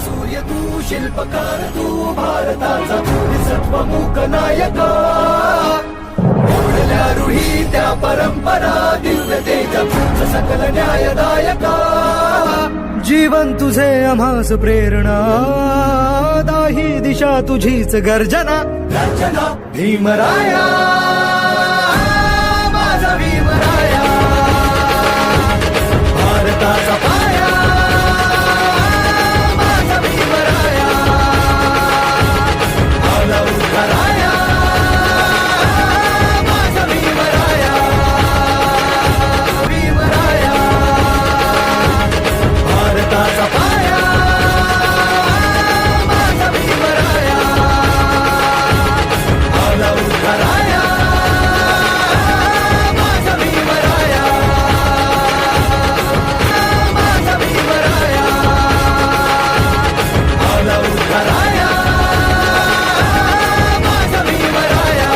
सूर्य तू शिल्पकार तू भारताचा सत्वमुख नायका ओढल्या रूढी त्या परंपरा दिव्य तेज सकल न्यायदायका जीवन तुझे आम्हास प्रेरणा दाही दिशा तुझीच गर्जना गर्जना भीमराया माझा भीमराया भारताचा पाया माझा भीमराया आला उद्धाराया माझा भीमराया भीमराया भारताचा पाया माझा भीमराया आला उद्धाराया माझा भीमराया माझा भीमराया आला उद्धाराया माझा भीमराया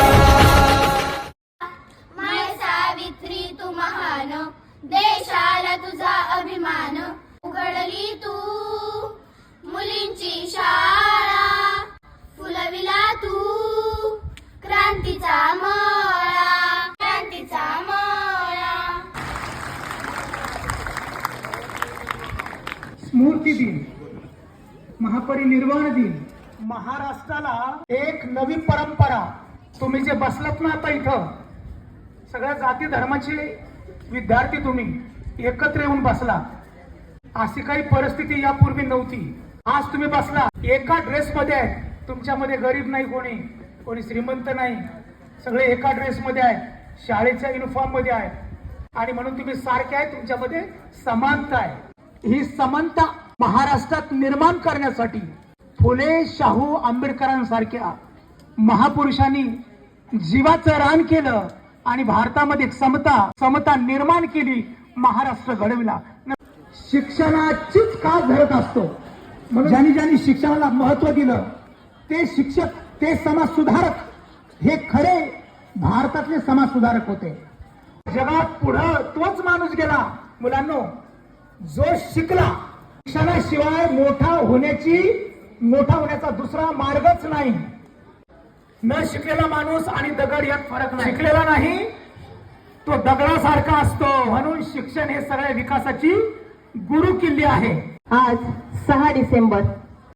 माय सावित्री तू महान देशाला तुझा अभिमान उघडली तू मुलींची शाळा फुलविला तू क्रांतीचा मळा क्रांतीचा मळा स्मृती दिन महापरिनिर्वाण दिन महाराष्ट्राला एक नवी परंपरा तुम्ही जे बसलात ना आता इथं सगळ्या जाती धर्माचे विद्यार्थी तुम्ही एकत्र येऊन बसला अशी काही परिस्थिती यापूर्वी नव्हती आज तुम्ही बसला एका ड्रेस मध्ये आहे तुमच्यामध्ये गरीब नाही कोणी कोणी श्रीमंत नाही सगळे एका ड्रेस मध्ये आहेत शाळेच्या युनिफॉर्म मध्ये आहेत आणि म्हणून तुम्ही सारखे आहे तुमच्यामध्ये समानता आहे ही समानता महाराष्ट्रात निर्माण करण्यासाठी फुले शाहू आंबेडकरांसारख्या महापुरुषांनी जीवाचं रान केलं आणि भारतामध्ये समता निर्माण केली महाराष्ट्र घडविला शिक्षणाचीच का धरत असतो ज्यांनी ज्यांनी शिक्षणाला महत्व दिलं ते शिक्षक ते समाज सुधारक हे खरे भारतातले समाज सुधारक होते जगात पुढं तोच माणूस गेला मुलांनो जो शिकला शिक्षणाशिवाय मोठा होण्याचा दुसरा मार्गच नाही न शिकलेला माणूस आणि दगड यात फरक नाही शिकलेला नाही तो दगडासारखा असतो म्हणून शिक्षण हे सगळ्या विकासाची गुरु किल्ली आहे आज 6 डिसेंबर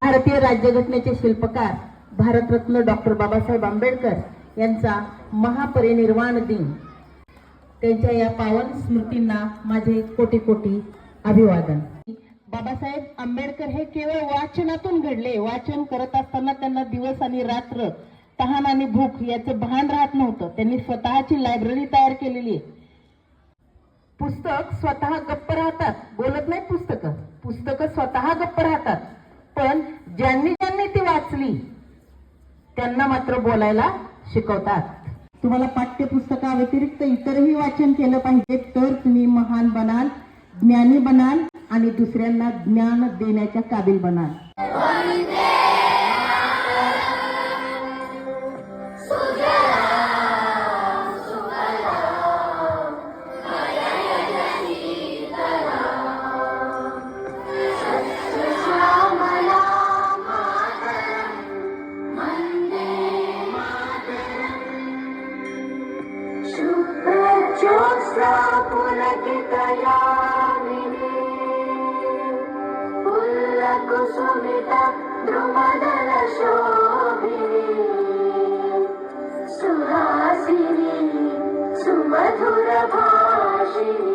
भारतीय राज्यघटनेचे शिल्पकार भारतरत्न डॉक्टर बाबासाहेब आंबेडकर यांचा महापरिनिर्वाण दिन त्यांच्या या पावन स्मृतींना माझे कोटी कोटी अभिवादन। बाबासाहेब आंबेडकर हे केवळ वाचनातून घडले वाचन करत असताना त्यांना दिवस आणि रात्र तहान आणि भूक याचं भान राहत नव्हतं त्यांनी स्वतःची लायब्ररी तयार केलेली आहे पुस्तक स्वतः गप्प राहतात बोलत नाही पुस्तकं स्वतः गप्प राहतात पण ज्यांनी ती वाचली त्यांना मात्र बोलायला शिकवतात तुम्हाला पाठ्यपुस्तकाव्यतिरिक्त इतरही वाचन केलं पाहिजे तर तुम्ही महान बनाल ज्ञानी बनाल आणि दुसऱ्यांना ज्ञान देण्याच्या काबिल बनाल कुसुमिता द्रुमदल शोभिनी सुहासिनी सुमधुर भाषिणी